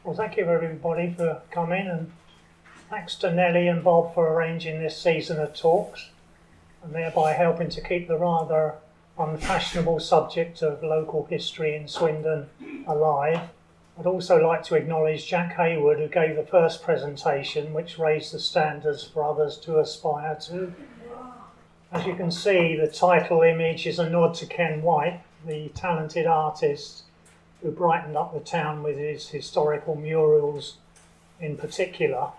Well, thank you everybody for coming, and thanks to Nellie and Bob for arranging this season of talks and thereby helping to keep the rather unfashionable subject of local history in Swindon alive. I'd also like to acknowledge Jack Hayward, who gave the first presentation, which raised the standards for others to aspire to. As you can see, the title image is a nod to Ken White, the talented artist who brightened up the town with his historical murals in particular.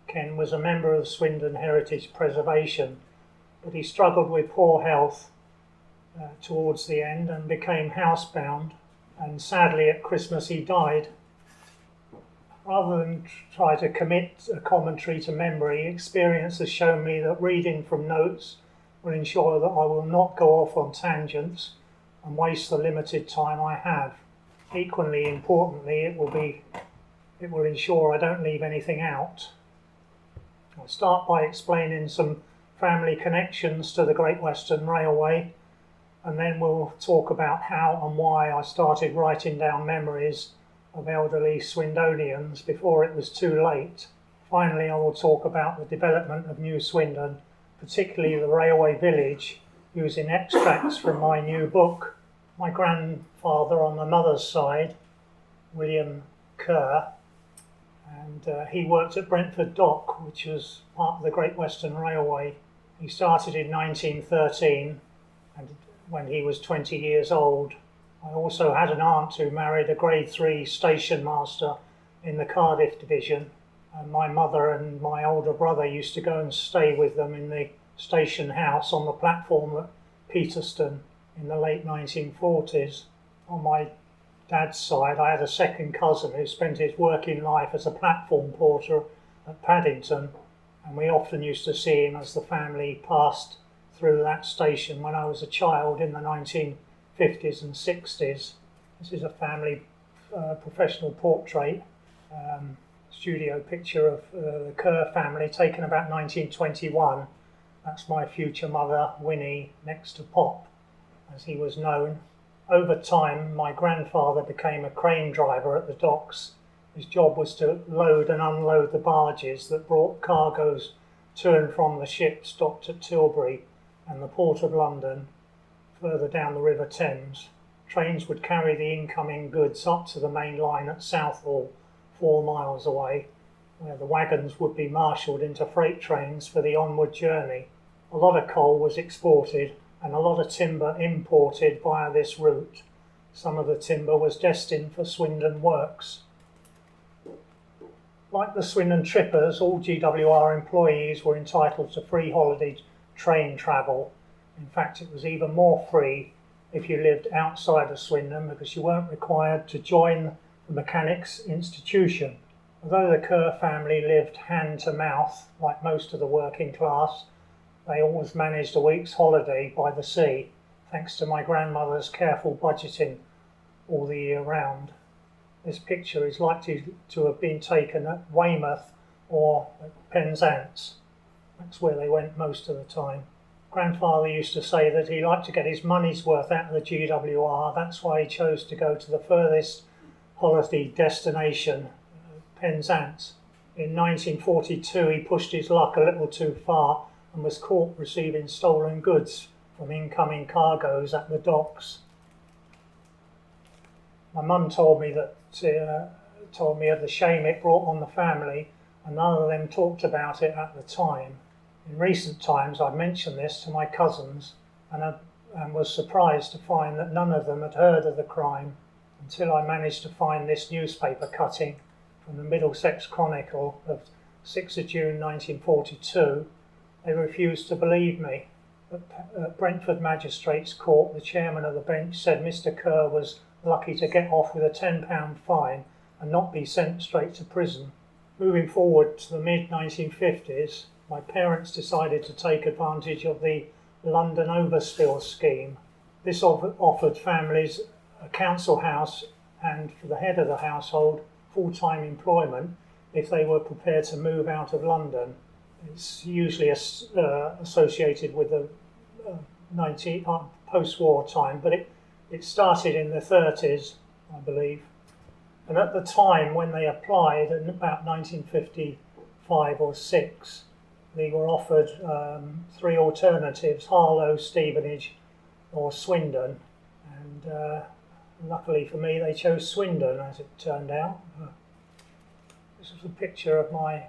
Ken was a member of Swindon Heritage Preservation, but he struggled with poor health towards the end and became housebound, and sadly at Christmas he died. Rather than try to commit a commentary to memory, experience has shown me that reading from notes will ensure that I will not go off on tangents and waste the limited time I have. Equally importantly, it will ensure I don't leave anything out. I'll start by explaining some family connections to the Great Western Railway, and then we'll talk about how and why I started writing down memories of elderly Swindonians before it was too late. Finally, I will talk about the development of New Swindon, particularly the railway village, using extracts from my new book. My grandfather on my mother's side, William Kerr, and he worked at Brentford Dock, which was part of the Great Western Railway. He started in 1913, and when he was 20 years old. I also had an aunt who married a Grade 3 station master in the Cardiff division, and my mother and my older brother used to go and stay with them in the station house on the platform at Peterston in the late 1940s. On my dad's side, I had a second cousin who spent his working life as a platform porter at Paddington, and we often used to see him as the family passed through that station when I was a child in the 1950s and 60s. This is a family professional portrait, studio picture of the Kerr family taken about 1921. That's my future mother, Winnie, next to Pop, as he was known. Over time, my grandfather became a crane driver at the docks. His job was to load and unload the barges that brought cargoes to and from the ships docked at Tilbury and the Port of London, further down the River Thames. Trains would carry the incoming goods up to the main line at Southall, 4 miles away, where the wagons would be marshalled into freight trains for the onward journey. A lot of coal was exported and a lot of timber imported via this route. Some of the timber was destined for Swindon works. Like the Swindon trippers, all GWR employees were entitled to free holiday train travel. In fact, it was even more free if you lived outside of Swindon, because you weren't required to join the mechanics institution. Although the Kerr family lived hand to mouth, like most of the working class, they always managed a week's holiday by the sea, thanks to my grandmother's careful budgeting all the year round. This picture is likely to have been taken at Weymouth or at Penzance. That's where they went most of the time. Grandfather used to say that he liked to get his money's worth out of the GWR. That's why he chose to go to the furthest holiday destination, Penzance. In 1942, he pushed his luck a little too far and was caught receiving stolen goods from incoming cargoes at the docks. My mum told me of the shame it brought on the family, and none of them talked about it at the time. In recent times, I've mentioned this to my cousins and was surprised to find that none of them had heard of the crime until I managed to find this newspaper cutting from the Middlesex Chronicle of 6th of June 1942. They refused to believe me. At Brentford Magistrates Court, the chairman of the bench said Mr. Kerr was lucky to get off with a £10 fine and not be sent straight to prison. Moving forward to the mid-1950s, my parents decided to take advantage of the London Overspill scheme. This offered families a council house and, for the head of the household, full-time employment if they were prepared to move out of London. It's usually associated with the post-war time, but it started in the 30s, I believe. And at the time when they applied, in about 1955 or 6, they were offered 3 alternatives: Harlow, Stevenage or Swindon. And luckily for me, they chose Swindon, as it turned out. This was a picture of my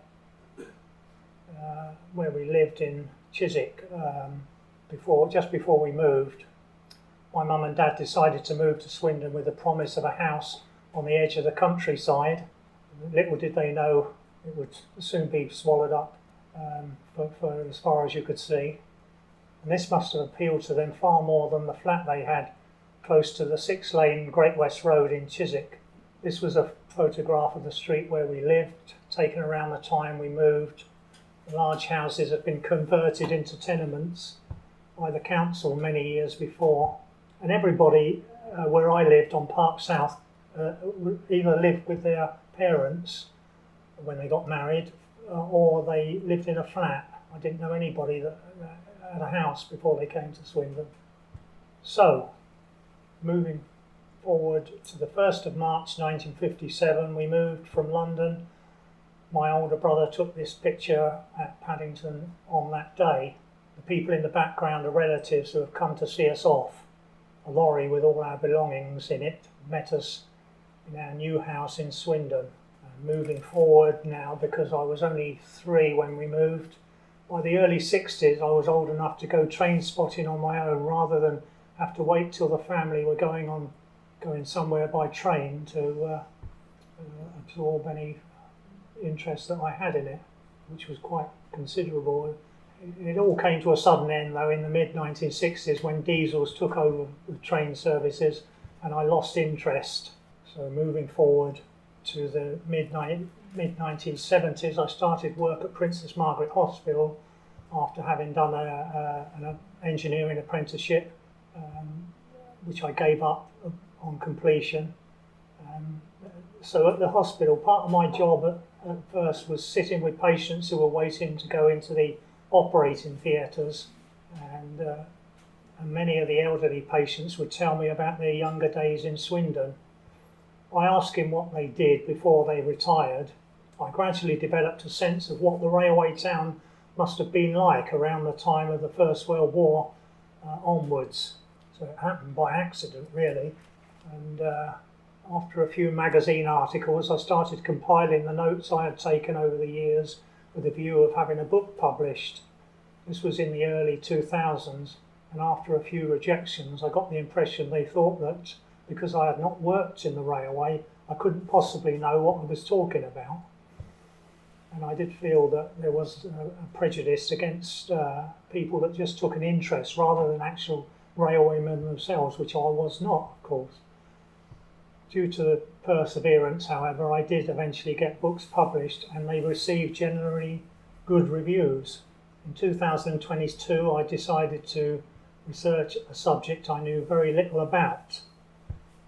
where we lived in Chiswick just before we moved. My mum and dad decided to move to Swindon with the promise of a house on the edge of the countryside. Little did they know it would soon be swallowed up for as far as you could see. And this must have appealed to them far more than the flat they had close to the 6-lane Great West Road in Chiswick. This was a photograph of the street where we lived, taken around the time we moved. The large houses had been converted into tenements by the council many years before, and everybody where I lived on Park South either lived with their parents when they got married, or they lived in a flat. I didn't know anybody that had a house before they came to Swindon. So, moving forward to the 1st of March 1957, we moved from London. My older brother took this picture at Paddington on that day. The people in the background are relatives who have come to see us off. A lorry with all our belongings in it met us in our new house in Swindon. Moving forward now, because I was only 3 when we moved, by the early 60s I was old enough to go train spotting on my own rather than have to wait till the family were going somewhere by train to absorb any interest that I had in it, which was quite considerable. It all came to a sudden end though in the mid-1960s when diesels took over the train services and I lost interest. So moving forward to the mid-1970s, I started work at Princess Margaret Hospital after having done an engineering apprenticeship, which I gave up on completion. So at the hospital, part of my job at first was sitting with patients who were waiting to go into the operating theatres, and many of the elderly patients would tell me about their younger days in Swindon. By asking what they did before they retired, I gradually developed a sense of what the railway town must have been like around the time of the First World War onwards. So it happened by accident, really. And after a few magazine articles, I started compiling the notes I had taken over the years with a view of having a book published. This was in the early 2000s, and after a few rejections, I got the impression they thought that because I had not worked in the railway, I couldn't possibly know what I was talking about. And I did feel that there was a prejudice against people that just took an interest rather than actual railwaymen themselves, which I was not, of course. Due to perseverance, however, I did eventually get books published and they received generally good reviews. In 2022, I decided to research a subject I knew very little about.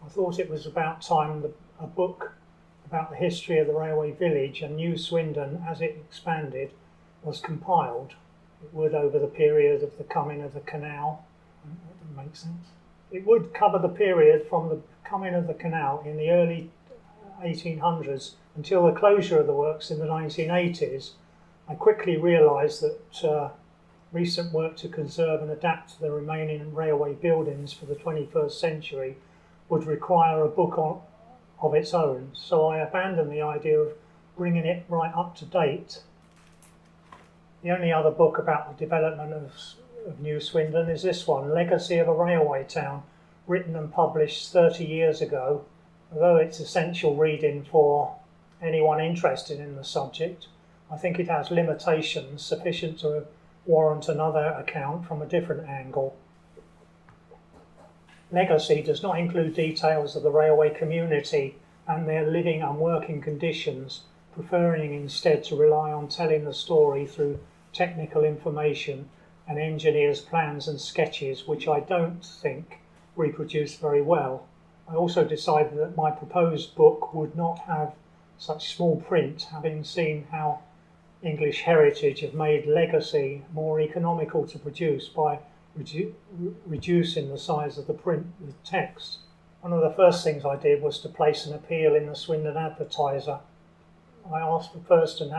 I thought it was about time a book about the history of the railway village and New Swindon as it expanded was compiled. It would over the period of the coming of the canal. That makes sense. It would cover the period from the coming of the canal in the early 1800s until the closure of the works in the 1980s. I quickly realised that recent work to conserve and adapt the remaining railway buildings for the 21st century would require a book of its own, so I abandoned the idea of bringing it right up to date. The only other book about the development of New Swindon is this one, Legacy of a Railway Town, written and published 30 years ago. Although it's essential reading for anyone interested in the subject, I think it has limitations sufficient to warrant another account from a different angle. Legacy does not include details of the railway community and their living and working conditions, preferring instead to rely on telling the story through technical information and engineers' plans and sketches, which I don't think reproduce very well. I also decided that my proposed book would not have such small print, having seen how English Heritage have made Legacy more economical to produce by reducing the size of the print with text. One of the first things I did was to place an appeal in the Swindon Advertiser. I asked for first-hand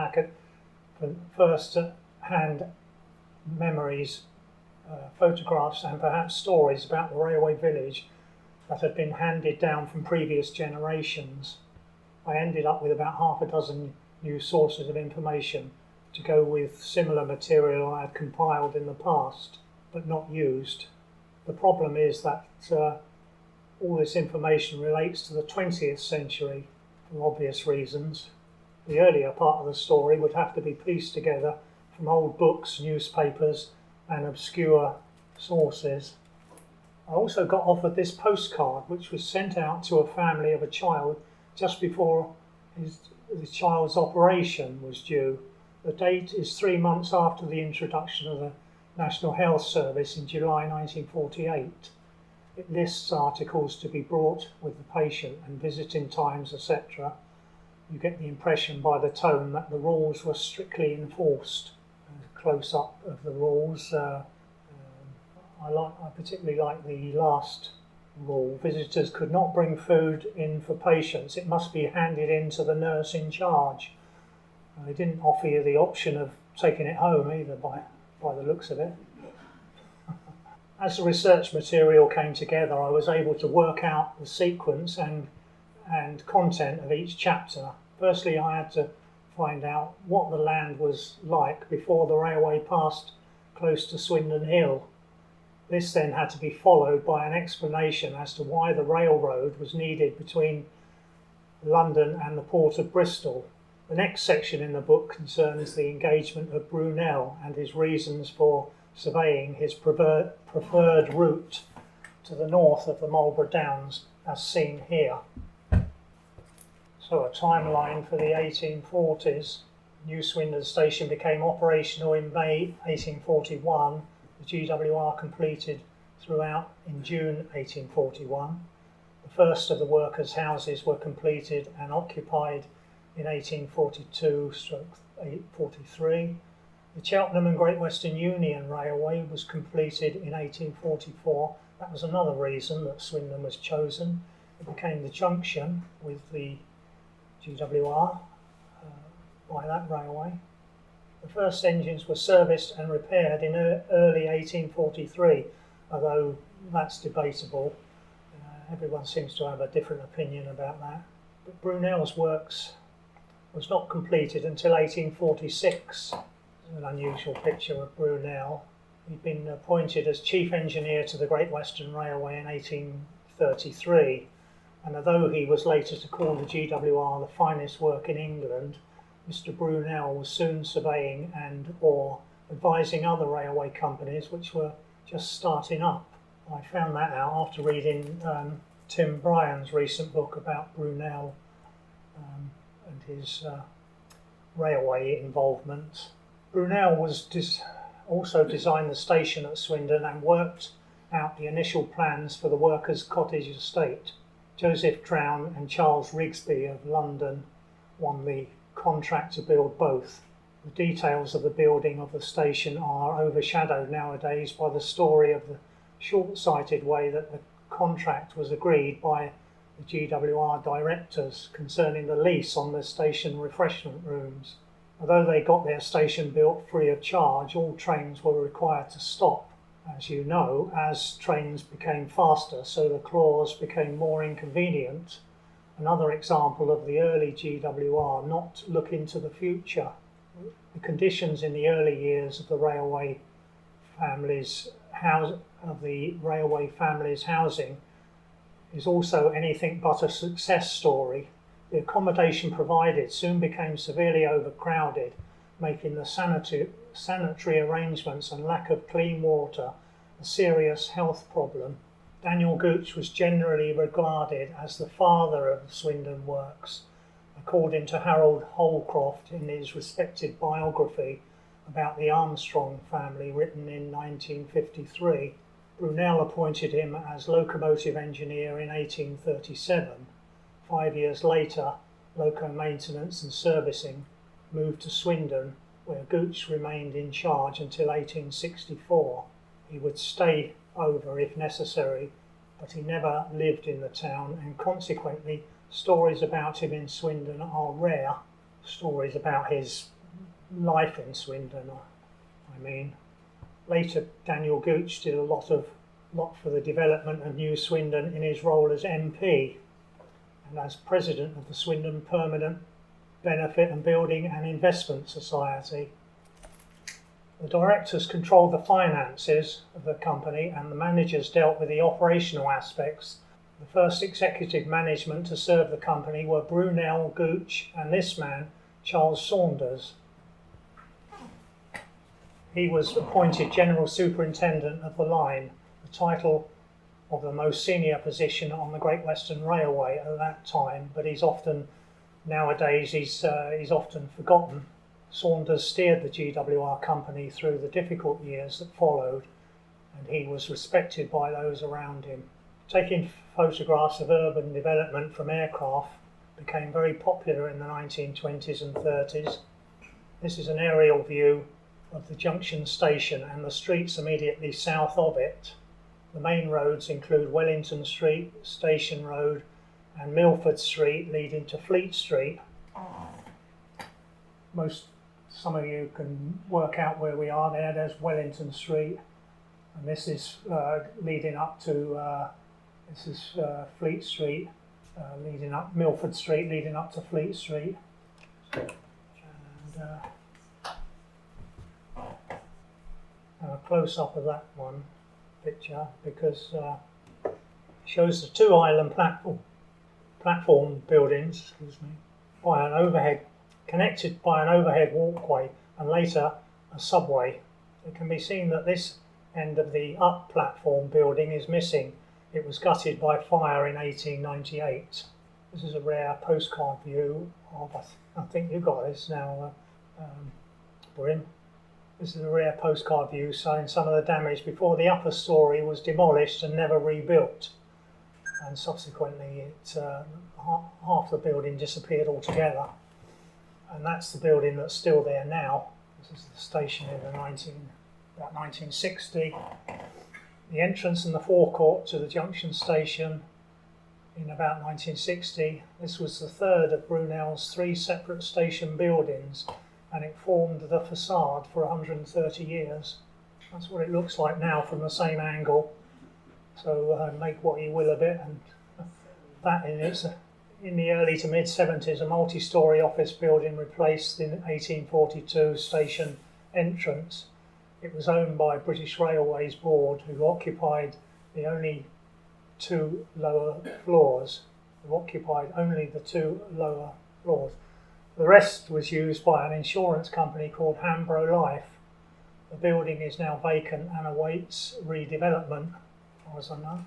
memories, photographs and perhaps stories about the railway village that had been handed down from previous generations. I ended up with about half a dozen new sources of information to go with similar material I had compiled in the past but not used. The problem is that all this information relates to the 20th century for obvious reasons. The earlier part of the story would have to be pieced together from old books, newspapers and obscure sources. I also got offered this postcard which was sent out to a family of a child just before the child's operation was due. The date is 3 months after the introduction of the National Health Service in July 1948. It lists articles to be brought with the patient and visiting times, etc. You get the impression by the tone that the rules were strictly enforced. A close-up of the rules. I particularly like the last rule. Visitors could not bring food in for patients. It must be handed in to the nurse in charge. They didn't offer you the option of taking it home either, by the looks of it. As the research material came together, I was able to work out the sequence and content of each chapter. Firstly, I had to find out what the land was like before the railway passed close to Swindon Hill. This then had to be followed by an explanation as to why the railroad was needed between London and the port of Bristol. The next section in the book concerns the engagement of Brunel and his reasons for surveying his preferred route to the north of the Marlborough Downs, as seen here. So a timeline for the 1840s. New Swindon Station became operational in May 1841. The GWR completed throughout in June 1841. The first of the workers' houses were completed and occupied in 1842-43. The Cheltenham and Great Western Union Railway was completed in 1844. That was another reason that Swindon was chosen. It became the junction with the GWR by that railway. The first engines were serviced and repaired in early 1843, although that's debatable. Everyone seems to have a different opinion about that. But Brunel's works was not completed until 1846. An unusual picture of Brunel. He'd been appointed as chief engineer to the Great Western Railway in 1833, and although he was later to call the GWR the finest work in England, Mr. Brunel was soon surveying or advising other railway companies which were just starting up. I found that out after reading Tim Bryan's recent book about Brunel and his railway involvement. Brunel also designed the station at Swindon and worked out the initial plans for the workers' cottage estate. Joseph Drown and Charles Rigsby of London won the contract to build both. The details of the building of the station are overshadowed nowadays by the story of the short-sighted way that the contract was agreed by the GWR directors concerning the lease on the station refreshment rooms. Although they got their station built free of charge, all trains were required to stop. As you know, as trains became faster, so the clause became more inconvenient. Another example of the early GWR not look into the future. The conditions in the early years of the railway family's housing is also anything but a success story. The accommodation provided soon became severely overcrowded, making the sanitary arrangements and lack of clean water a serious health problem. Daniel Gooch was generally regarded as the father of the Swindon works, according to Harold Holcroft in his respected biography about the Armstrong family written in 1953. Brunel appointed him as locomotive engineer in 1837. 5 years later, loco maintenance and servicing moved to Swindon, where Gooch remained in charge until 1864. He would stay over if necessary, but he never lived in the town, and consequently stories about him in Swindon are rare. Stories about his life in Swindon, I mean. Later, Daniel Gooch did a lot for the development of New Swindon in his role as MP and as president of the Swindon Permanent Benefit and Building and Investment Society. The directors controlled the finances of the company and the managers dealt with the operational aspects. The first executive management to serve the company were Brunel, Gooch and this man, Charles Saunders. He was appointed General Superintendent of the line, the title of the most senior position on the Great Western Railway at that time, but nowadays he's often forgotten. Saunders steered the GWR company through the difficult years that followed, and he was respected by those around him. Taking photographs of urban development from aircraft became very popular in the 1920s and 30s. This is an aerial view of the junction station and the streets immediately south of it. The main roads include Wellington Street, Station Road and Milford Street leading to Fleet Street. Some of you can work out where we are there. There's Wellington Street, and this is leading up to Fleet Street, leading up Milford Street, leading up to Fleet Street. And a close-up of that one picture, because it shows the two island platform buildings, connected by an overhead walkway and later a subway. It can be seen that this end of the up platform building is missing. It was gutted by fire in 1898. This is a rare postcard view of, I think you got this now, Brim. This is a rare postcard view showing some of the damage before the upper story was demolished and never rebuilt. And subsequently, half the building disappeared altogether. And that's the building that's still there now. This is the station in about 1960. The entrance and the forecourt to the junction station in about 1960. This was the third of Brunel's 3 separate station buildings, and it formed the facade for 130 years. That's what it looks like now from the same angle. So make what you will of it. And that in the early to mid-70s, a multi-storey office building replaced the 1842 station entrance. It was owned by British Railways Board, who occupied the only 2 lower floors. Only the 2 lower floors. The rest was used by an insurance company called Hambro Life. The building is now vacant and awaits redevelopment, as far as I know.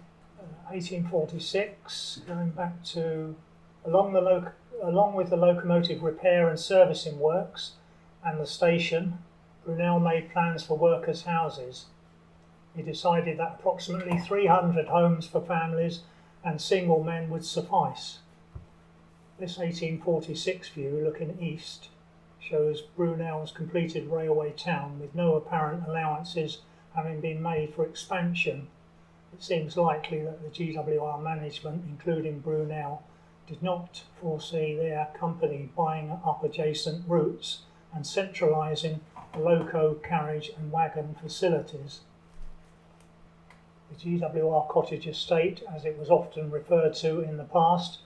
1846, going back to, along with the locomotive repair and servicing works and the station, Brunel made plans for workers' houses. He decided that approximately 300 homes for families and single men would suffice. This 1846 view, looking east, shows Brunel's completed railway town with no apparent allowances having been made for expansion. It seems likely that the GWR management, including Brunel, did not foresee their company buying up adjacent routes and centralising the loco, carriage and wagon facilities. The GWR cottage estate, as it was often referred to in the past,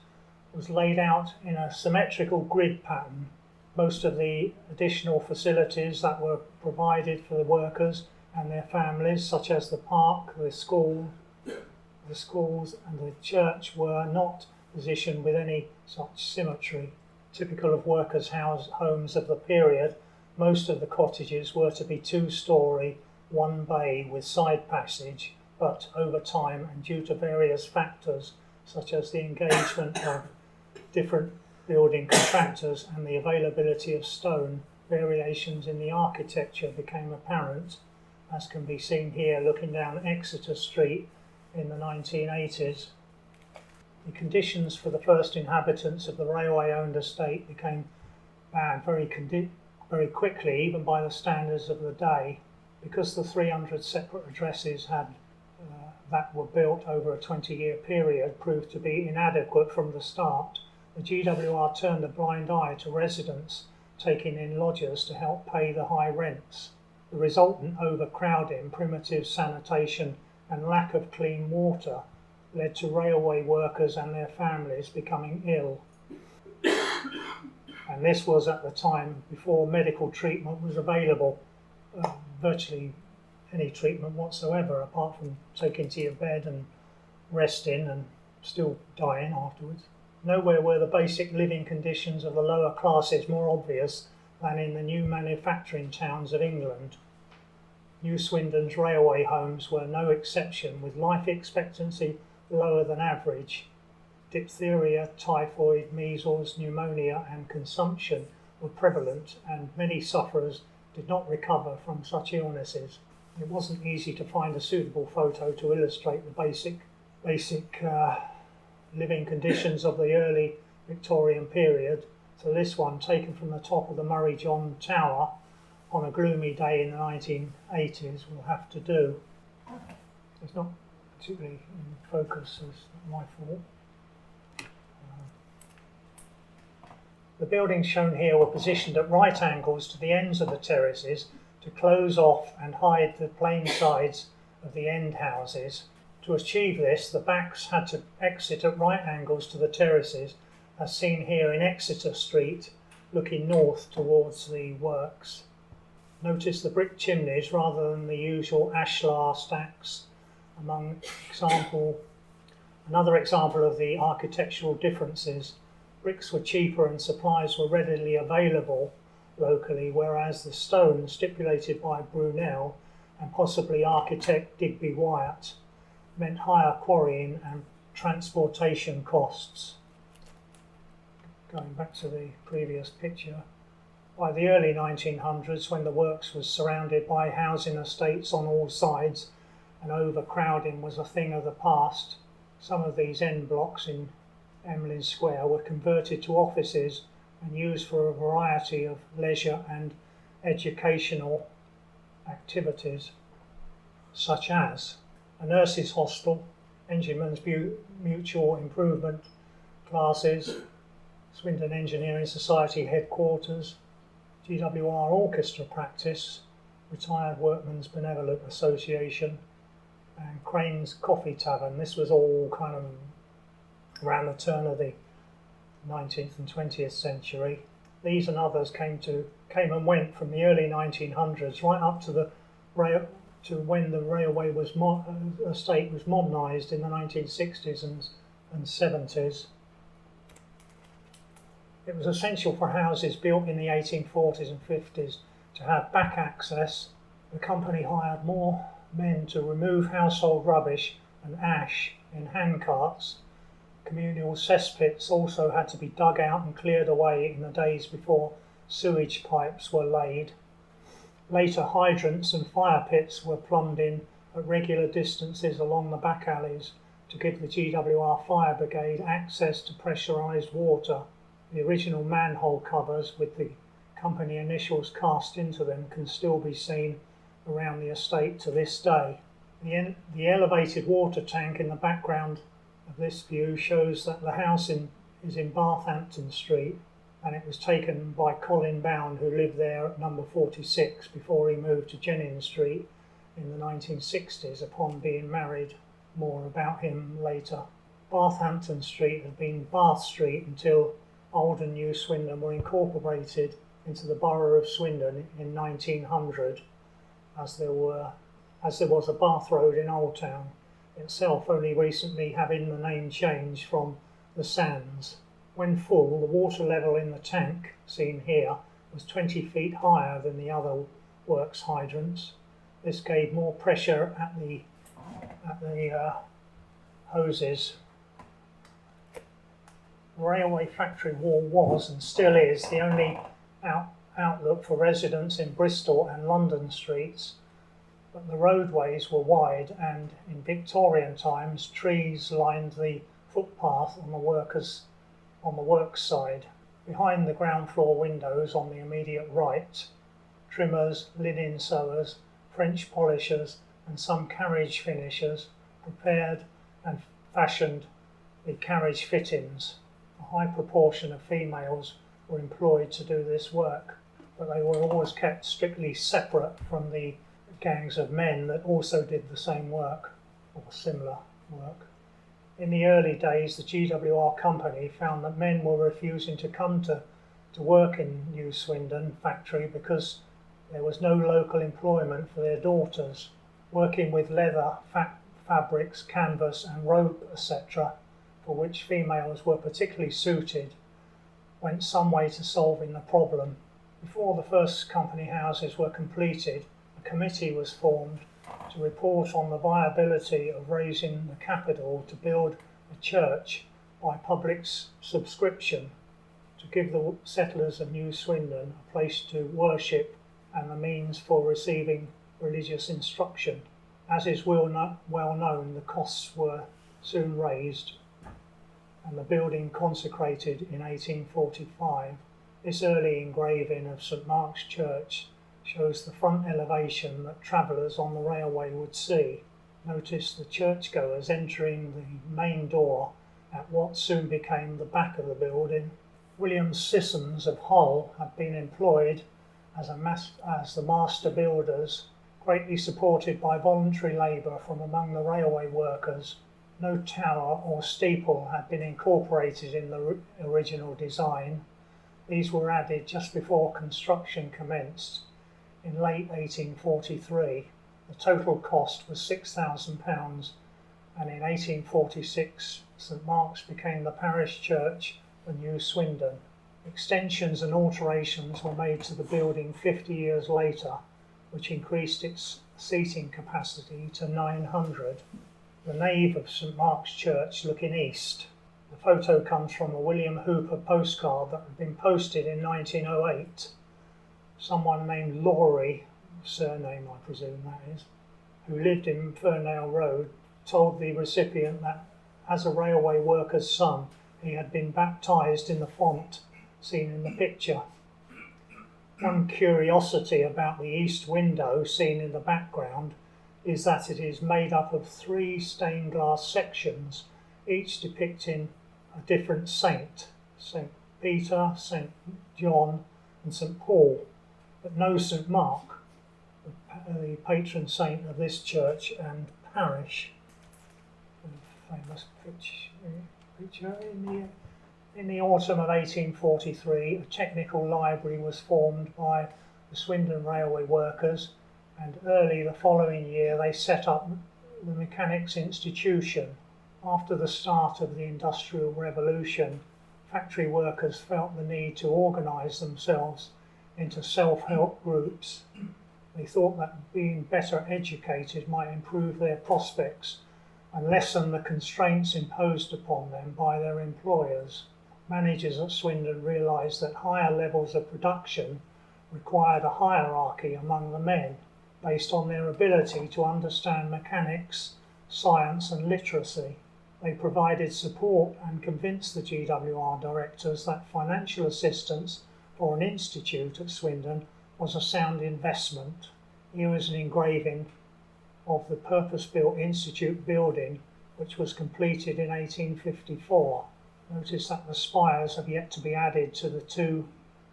was laid out in a symmetrical grid pattern. Most of the additional facilities that were provided for the workers and their families, such as the park, the schools and the church, were not positioned with any such symmetry. Typical of workers' homes of the period, most of the cottages were to be 2-storey, 1 bay with side passage, but over time and due to various factors such as the engagement of different building contractors and the availability of stone, variations in the architecture became apparent, as can be seen here looking down Exeter Street in the 1980s. The conditions for the first inhabitants of the railway-owned estate became bad very quickly, even by the standards of the day, because the 300 separate addresses had that were built over a 20-year period proved to be inadequate from the start, the GWR turned a blind eye to residents taking in lodgers to help pay the high rents. The resultant overcrowding, primitive sanitation and lack of clean water led to railway workers and their families becoming ill. And this was at the time before medical treatment was available, virtually any treatment whatsoever, apart from taking to your bed and resting and still dying afterwards. Nowhere were the basic living conditions of the lower classes more obvious than in the new manufacturing towns of England. New Swindon's railway homes were no exception, with life expectancy lower than average. Diphtheria, typhoid, measles, pneumonia and consumption were prevalent, and many sufferers did not recover from such illnesses. It wasn't easy to find a suitable photo to illustrate the basic living conditions of the early Victorian period, so this one, taken from the top of the Murray John Tower on a gloomy day in the 1980s, will have to do. It's not particularly in focus, as my fault. The buildings shown here were positioned at right angles to the ends of the terraces to close off and hide the plain sides of the end houses. To achieve this, the backs had to exit at right angles to the terraces, as seen here in Exeter Street, looking north towards the works. Notice the brick chimneys rather than the usual ashlar stacks. Another example of the architectural differences. Bricks were cheaper and supplies were readily available locally, whereas the stone stipulated by Brunel and possibly architect Digby Wyatt meant higher quarrying and transportation costs. Going back to the previous picture, by the early 1900s, when the works was surrounded by housing estates on all sides and overcrowding was a thing of the past, some of these end blocks in Emlyn Square were converted to offices and used for a variety of leisure and educational activities, such as a nurses' hostel, Enginemen's Mutual Improvement classes, Swindon Engineering Society headquarters, GWR orchestra practice, Retired Workmen's Benevolent Association, and Crane's Coffee Tavern. This was all kind of around the turn of the 19th and 20th century. These and others came and went from the early 1900s right up to when the railway estate was modernised in the 1960s and 70s. It was essential for houses built in the 1840s and 50s to have back access. The company hired more men to remove household rubbish and ash in handcarts. Communal cesspits also had to be dug out and cleared away in the days before sewage pipes were laid. Later, hydrants and fire pits were plumbed in at regular distances along the back alleys to give the GWR Fire Brigade access to pressurised water. The original manhole covers with the company initials cast into them can still be seen around the estate to this day. The elevated water tank in the background of this view shows that the house is in Barthampton Street, and it was taken by Colin Bound, who lived there at number 46 before he moved to Jennings Street in the 1960s upon being married. More about him later. Barthampton Street had been Bath Street until Old and New Swindon were incorporated into the borough of Swindon in 1900, as there was a Bath Road in Old Town itself, only recently having the name changed from the Sands. When full, the water level in the tank, seen here, was 20 feet higher than the other works hydrants. This gave more pressure at the hoses. The railway factory wall was, and still is, the only outlook for residents in Bristol and London streets, but the roadways were wide, and in Victorian times trees lined the footpath on the works side. Behind the ground floor windows on the immediate right, trimmers, linen sewers, French polishers and some carriage finishers prepared and fashioned the carriage fittings. A high proportion of females were employed to do this work, but they were always kept strictly separate from the gangs of men that also did the same work or similar work. In the early days, the GWR company found that men were refusing to come to work in New Swindon factory because there was no local employment for their daughters. Working with leather, fabrics, canvas and rope, etc., for which females were particularly suited, went some way to solving the problem. Before the first company houses were completed, a committee was formed to report on the viability of raising the capital to build a church by public subscription to give the settlers of New Swindon a place to worship and the means for receiving religious instruction. As is well known, the costs were soon raised and the building consecrated in 1845. This early engraving of St Mark's Church shows the front elevation that travellers on the railway would see. Notice the churchgoers entering the main door at what soon became the back of the building. William Sissons of Hull had been employed as the master builders, greatly supported by voluntary labour from among the railway workers. No tower or steeple had been incorporated in the original design. These were added just before construction commenced in late 1843. The total cost was £6,000, and in 1846 St Mark's became the parish church for New Swindon. Extensions and alterations were made to the building 50 years later, which increased its seating capacity to 900. The nave of St Mark's Church looking east. The photo comes from a William Hooper postcard that had been posted in 1908. Someone named Laurie, surname I presume that is, who lived in Fernale Road, told the recipient that as a railway worker's son he had been baptised in the font seen in the picture. One curiosity about the east window seen in the background is that it is made up of 3 stained glass sections, each depicting a different saint, St Peter, St John and St Paul, but no St Mark, the patron saint of this church and parish. A famous picture. In the autumn of 1843, a technical library was formed by the Swindon Railway workers, and early the following year they set up the Mechanics Institution. After the start of the Industrial Revolution, factory workers felt the need to organise themselves into self-help groups. They thought that being better educated might improve their prospects and lessen the constraints imposed upon them by their employers. Managers at Swindon realised that higher levels of production required a hierarchy among the men based on their ability to understand mechanics, science and literacy. They provided support and convinced the GWR directors that financial assistance for an institute at Swindon was a sound investment. Here is an engraving of the purpose-built institute building, which was completed in 1854. Notice that the spires have yet to be added to the 2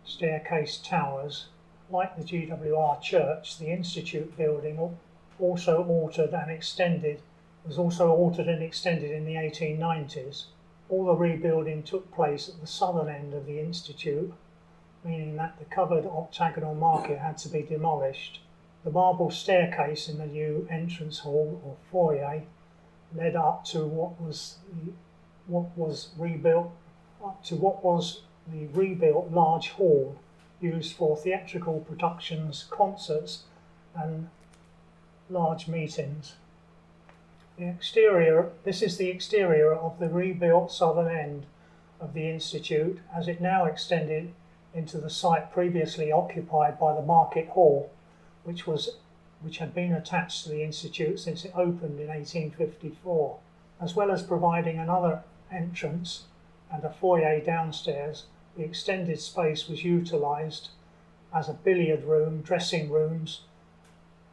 staircase towers. Like the GWR church, the institute building was also altered and extended in the 1890s. All the rebuilding took place at the southern end of the institute, meaning that the covered octagonal market had to be demolished. The marble staircase in the new entrance hall or foyer led up to what was the rebuilt large hall used for theatrical productions, concerts and large meetings. This is the exterior of the rebuilt southern end of the institute, as it now extended into the site previously occupied by the Market Hall, which had been attached to the institute since it opened in 1854. As well as providing another entrance and a foyer downstairs, the extended space was utilised as a billiard room, dressing rooms,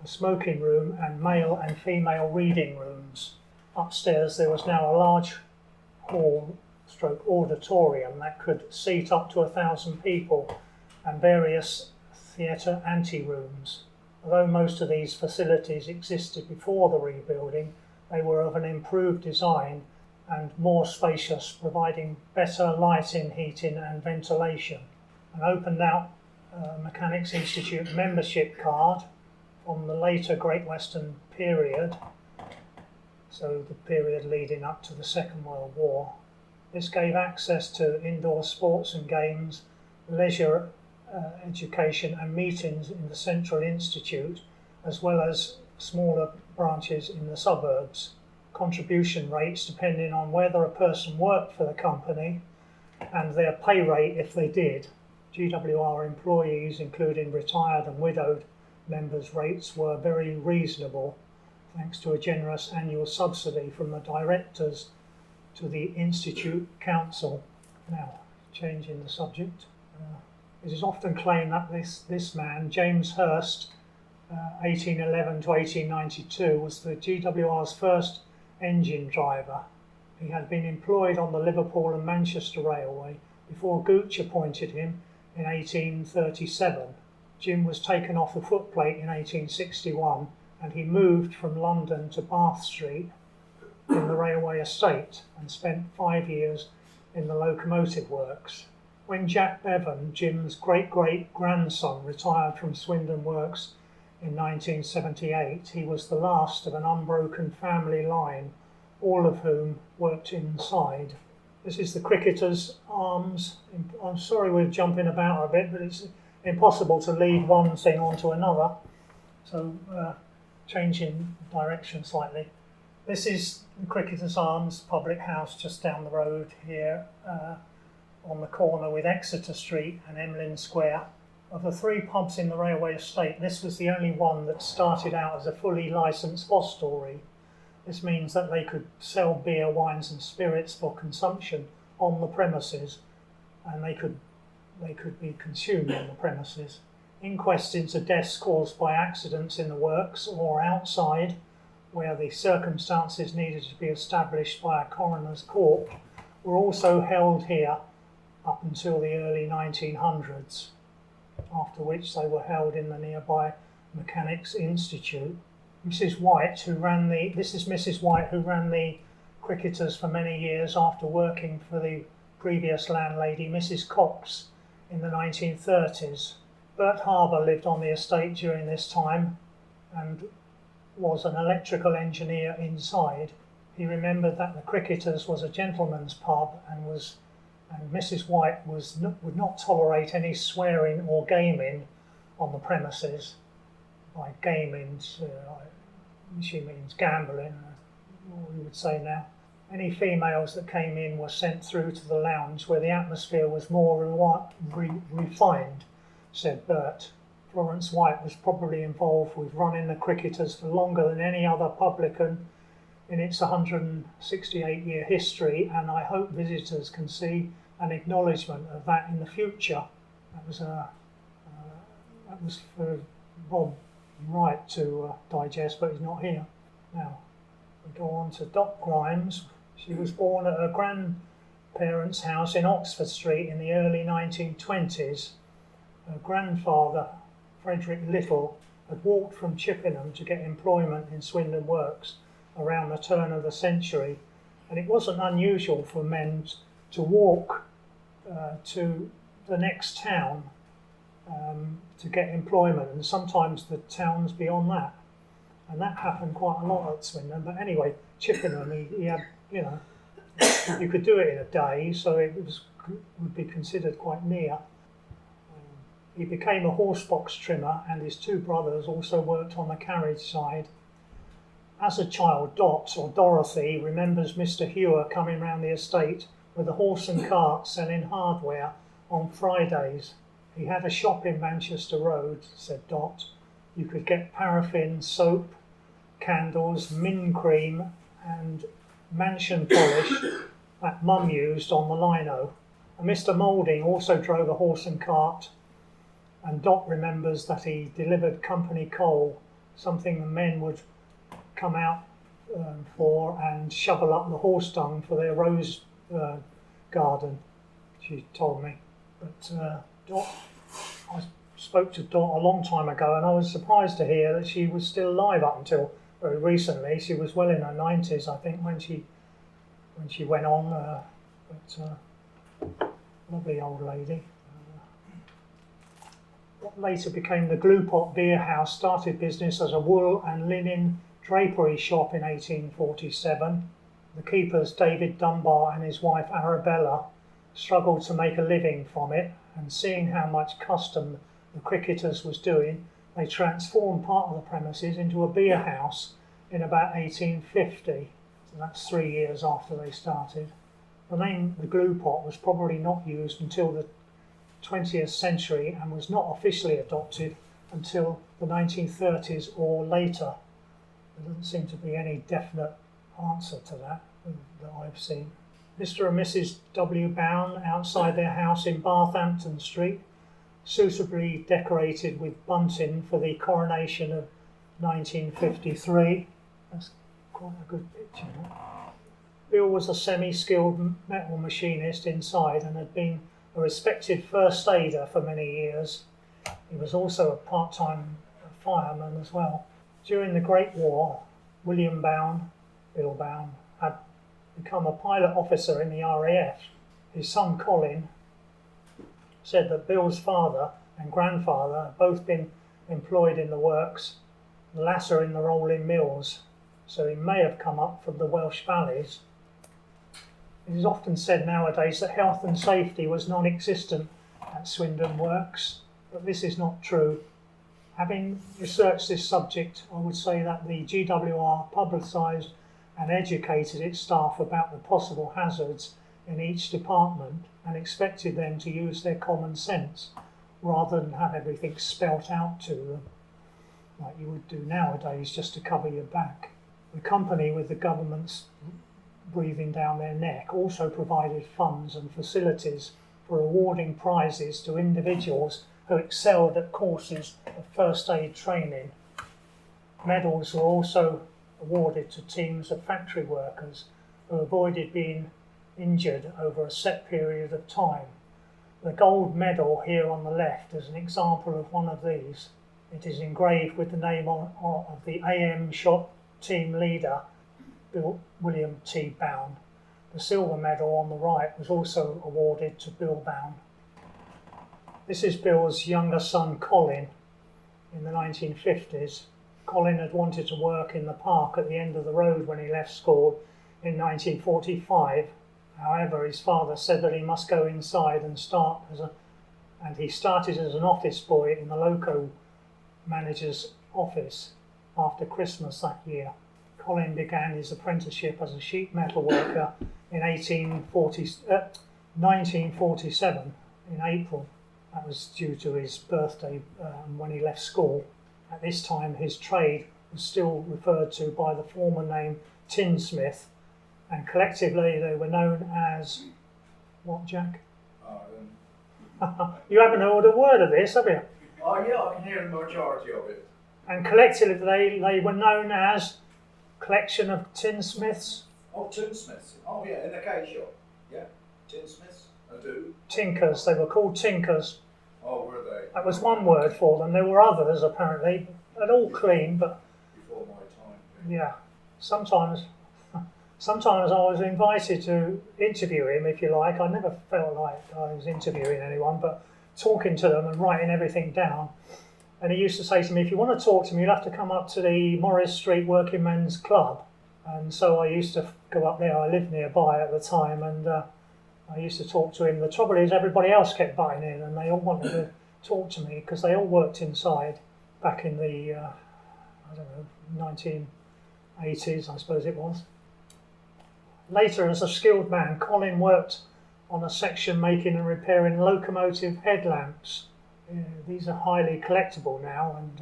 a smoking room and male and female reading rooms. Upstairs there was now a large hall stroke auditorium that could seat up to 1,000 people and various theatre anterooms. Although most of these facilities existed before the rebuilding, they were of an improved design and more spacious, providing better lighting, heating and ventilation. An opened out Mechanics Institute membership card from the later Great Western period, so the period leading up to the Second World War. This gave access to indoor sports and games, leisure education and meetings in the Central Institute, as well as smaller branches in the suburbs. Contribution rates depending on whether a person worked for the company and their pay rate if they did. GWR employees, including retired and widowed members' rates, were very reasonable thanks to a generous annual subsidy from the directors to the Institute Council. Now, changing the subject. It is often claimed that this man, James Hurst, 1811 to 1892, was the GWR's first engine driver. He had been employed on the Liverpool and Manchester Railway before Gooch appointed him in 1837. Jim was taken off the footplate in 1861 and he moved from London to Bath Street in the railway estate and spent 5 years in the locomotive works. When Jack Bevan, Jim's great-great-grandson, retired from Swindon Works in 1978, he was the last of an unbroken family line, all of whom worked inside. This is the Cricketers' Arms. I'm sorry we're jumping about a bit, but it's impossible to lead one thing onto another, so changing direction slightly. This is the Cricketers' Arms public house just down the road here, on the corner with Exeter Street and Emlyn Square. Of the 3 pubs in the railway estate, this was the only one that started out as a fully licensed hostelry. This means that they could sell beer, wines and spirits for consumption on the premises, and they could be consumed on the premises. Inquests into deaths caused by accidents in the works or outside, where the circumstances needed to be established by a coroner's court, were also held here up until the early 1900s, after which they were held in the nearby Mechanics Institute. Mrs. White, this is Mrs. White, who ran the Cricketers for many years after working for the previous landlady, Mrs. Cox, in the 1930s. Bert Harbour lived on the estate during this time and was an electrical engineer inside. He remembered that the Cricketers was a gentleman's pub and Mrs. White would not tolerate any swearing or gaming on the premises. By gaming, she means gambling, what we would say now. Any females that came in were sent through to the lounge where the atmosphere was more refined, said Bert. Florence White was probably involved with running the Cricketers for longer than any other publican in its 168-year history, and I hope visitors can see an acknowledgement of that in the future. That was for Bob Wright to digest, but he's not here. Now, we go on to Dot Grimes. She was born at her grandparents' house in Oxford Street in the early 1920s. Her grandfather, Frederick Little, had walked from Chippenham to get employment in Swindon Works around the turn of the century, and it wasn't unusual for men to walk to the next town to get employment, and sometimes the towns beyond that. And that happened quite a lot at Swindon. But anyway, Chippenham, he had, you could do it in a day, so it would be considered quite near. He became a horsebox trimmer, and his 2 brothers also worked on the carriage side. As a child, Dot, or Dorothy, remembers Mr. Hewer coming round the estate with a horse and cart selling hardware on Fridays. He had a shop in Manchester Road, said Dot. You could get paraffin, soap, candles, min cream and mansion polish that Mum used on the lino. And Mr. Moulding also drove a horse and cart, and Dot remembers that he delivered company coal, something the men would come out for and shovel up the horse dung for their rose garden, she told me. But Dot, I spoke to Dot a long time ago, and I was surprised to hear that she was still alive up until very recently. She was well in her 90s, I think, when she went on. Lovely old lady. What later became the Glue-Pot Beer House started business as a wool and linen drapery shop in 1847. The keepers, David Dunbar and his wife Arabella, struggled to make a living from it, and seeing how much custom the Cricketers was doing, they transformed part of the premises into a beer house in about 1850. So that's 3 years after they started. The name the Glue Pot was probably not used until the 20th century and was not officially adopted until the 1930s or later. There doesn't seem to be any definite answer to that I've seen. Mr. and Mrs. W. Bown, outside their house in Barthampton Street, suitably decorated with bunting for the coronation of 1953. That's quite a good picture. Bill was a semi-skilled metal machinist inside and had been a respected first aider for many years. He was also a part-time fireman as well. During the Great War, William Bown, Bill Bown, had become a pilot officer in the RAF. His son Colin said that Bill's father and grandfather had both been employed in the works, the latter in the rolling mills, so he may have come up from the Welsh valleys. It is often said nowadays that health and safety was non-existent at Swindon Works, but this is not true. Having researched this subject, I would say that the GWR publicised and educated its staff about the possible hazards in each department and expected them to use their common sense rather than have everything spelt out to them like you would do nowadays just to cover your back. The company, with the government's breathing down their neck, also provided funds and facilities for awarding prizes to individuals who excelled at courses of first aid training. Medals were also awarded to teams of factory workers who avoided being injured over a set period of time. The gold medal here on the left is an example of one of these. It is engraved with the name of the AM shop team leader, William T. Bown. The silver medal on the right was also awarded to Bill Bown. This is Bill's younger son Colin in the 1950s. Colin had wanted to work in the park at the end of the road when he left school in 1945. However, his father said that he must go inside and he started as an office boy in the loco manager's office after Christmas that year. Colin began his apprenticeship as a sheet metal worker in 1947 in April. That was due to his birthday when he left school. At this time, his trade was still referred to by the former name tinsmith, and collectively they were known as... What, Jack? You haven't heard a word of this, have you? Oh yeah, I can hear the majority of it. And collectively they were known as Collection of Tinsmiths. Oh, tinsmiths. Oh yeah, in the cake shop. Yeah, tinsmiths. I do. Tinkers. They were called tinkers. Oh, were they? That was one word for them. There were others apparently. They're all clean, but before my time. Yeah. Sometimes I was invited to interview him, if you like. I never felt like I was interviewing anyone, but talking to them and writing everything down. And he used to say to me, if you want to talk to me, you'll have to come up to the Morris Street Working Men's Club. And so I used to go up there. I lived nearby at the time, and I used to talk to him. The trouble is everybody else kept butting in, and they all wanted to talk to me because they all worked inside back in the, 1980s, I suppose it was. Later, as a skilled man, Colin worked on a section making and repairing locomotive headlamps. These are highly collectible now, and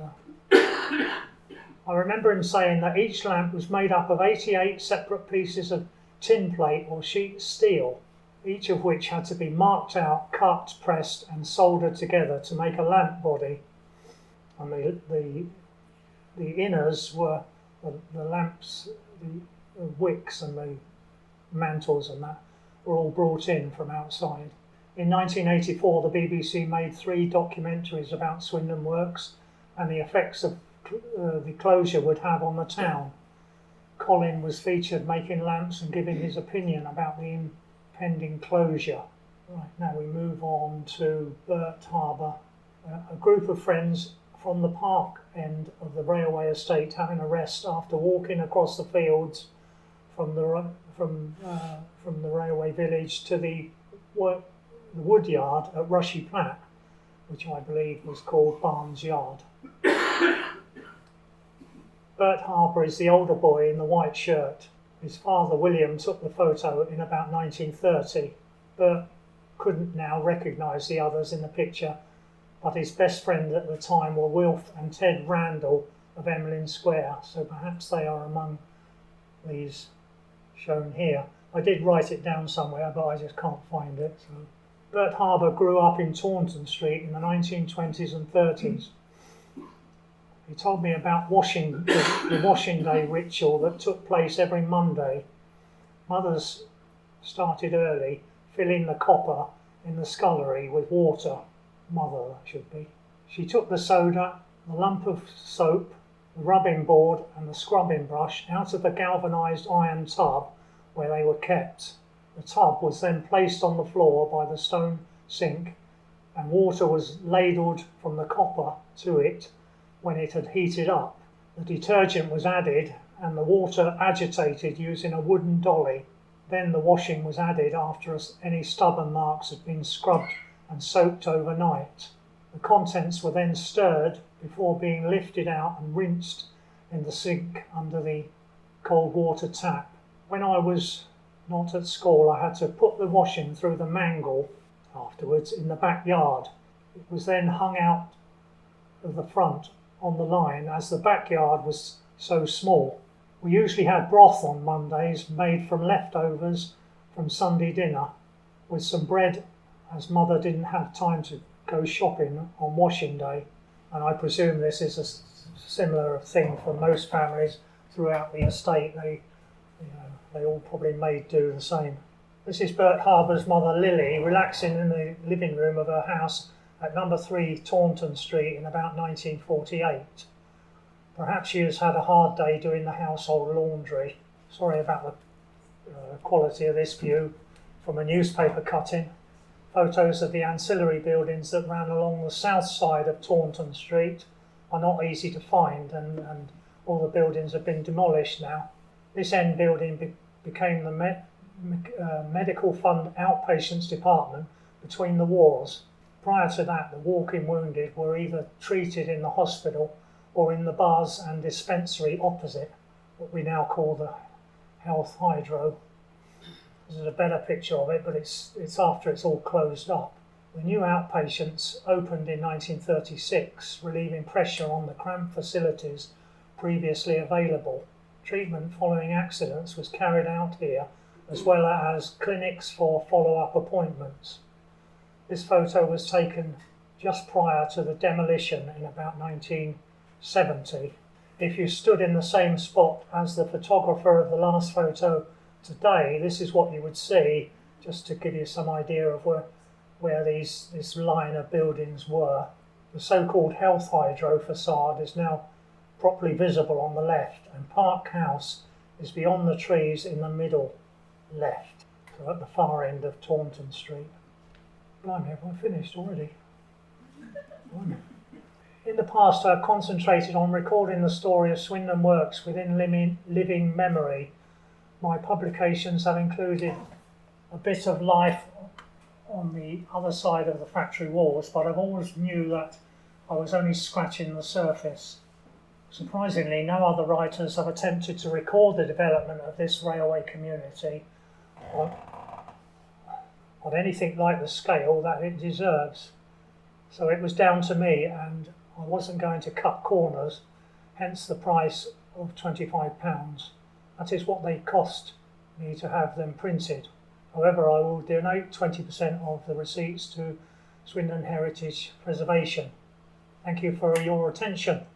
I remember him saying that each lamp was made up of 88 separate pieces of tin plate or sheet steel, each of which had to be marked out, cut, pressed and soldered together to make a lamp body. And the inners were the lamps, the wicks and the mantles and that were all brought in from outside. In 1984, the BBC made 3 documentaries about Swindon Works and the effects of the closure would have on the town. Colin was featured making lamps and giving his opinion about the impending closure. Right, now we move on to Burt Harbour. A group of friends from the park end of the railway estate having a rest after walking across the fields from the railway village to the wood yard at Rushy Platt, which I believe was called Barnes Yard. Burt Harbour is the older boy in the white shirt. His father, William, took the photo in about 1930. Burt couldn't now recognise the others in the picture, but his best friend at the time were Wilf and Ted Randall of Emlyn Square, so perhaps they are among these shown here. I did write it down somewhere, but I just can't find it. So. Burt Harbour grew up in Taunton Street in the 1920s and 30s. He told me about the washing day ritual that took place every Monday. Mothers started early, filling the copper in the scullery with water. Mother, that should be. She took the soda, the lump of soap, the rubbing board and the scrubbing brush out of the galvanised iron tub where they were kept. The tub was then placed on the floor by the stone sink and water was ladled from the copper to it when it had heated up. The detergent was added and the water agitated using a wooden dolly. Then the washing was added after any stubborn marks had been scrubbed and soaked overnight. The contents were then stirred before being lifted out and rinsed in the sink under the cold water tap. When I was not at school, I had to put the washing through the mangle afterwards in the backyard. It was then hung out of the front on the line as the backyard was so small. We usually had broth on Mondays made from leftovers from Sunday dinner with some bread, as Mother didn't have time to go shopping on washing day, and I presume this is a similar thing for most families throughout the estate. They all probably made do the same. This is Burt Harbour's mother Lily relaxing in the living room of her house at number 3 Taunton Street in about 1948. Perhaps she has had a hard day doing the household laundry. Sorry about the quality of this view from a newspaper cutting. Photos of the ancillary buildings that ran along the south side of Taunton Street are not easy to find, and all the buildings have been demolished now. This end building became the Medical Fund Outpatients Department between the wars. Prior to that, the walking wounded were either treated in the hospital or in the bars and dispensary opposite, what we now call the Health Hydro. This is a better picture of it, but it's after it's all closed up. The new outpatients opened in 1936, relieving pressure on the cramped facilities previously available. Treatment following accidents was carried out here, as well as clinics for follow-up appointments. This photo was taken just prior to the demolition in about 1970. If you stood in the same spot as the photographer of the last photo today, this is what you would see, just to give you some idea of where this line of buildings were. The so-called Health Hydro facade is now properly visible on the left, and Park House is beyond the trees in the middle left, so at the far end of Taunton Street. Blimey, have I finished already? Blimey. In the past, I have concentrated on recording the story of Swindon Works within living memory. My publications have included a bit of life on the other side of the factory walls, but I've always knew that I was only scratching the surface. Surprisingly, no other writers have attempted to record the development of this railway community on anything like the scale that it deserves. So it was down to me, and I wasn't going to cut corners, hence the price of £25. That is what they cost me to have them printed. However, I will donate 20% of the receipts to Swindon Heritage Preservation. Thank you for your attention.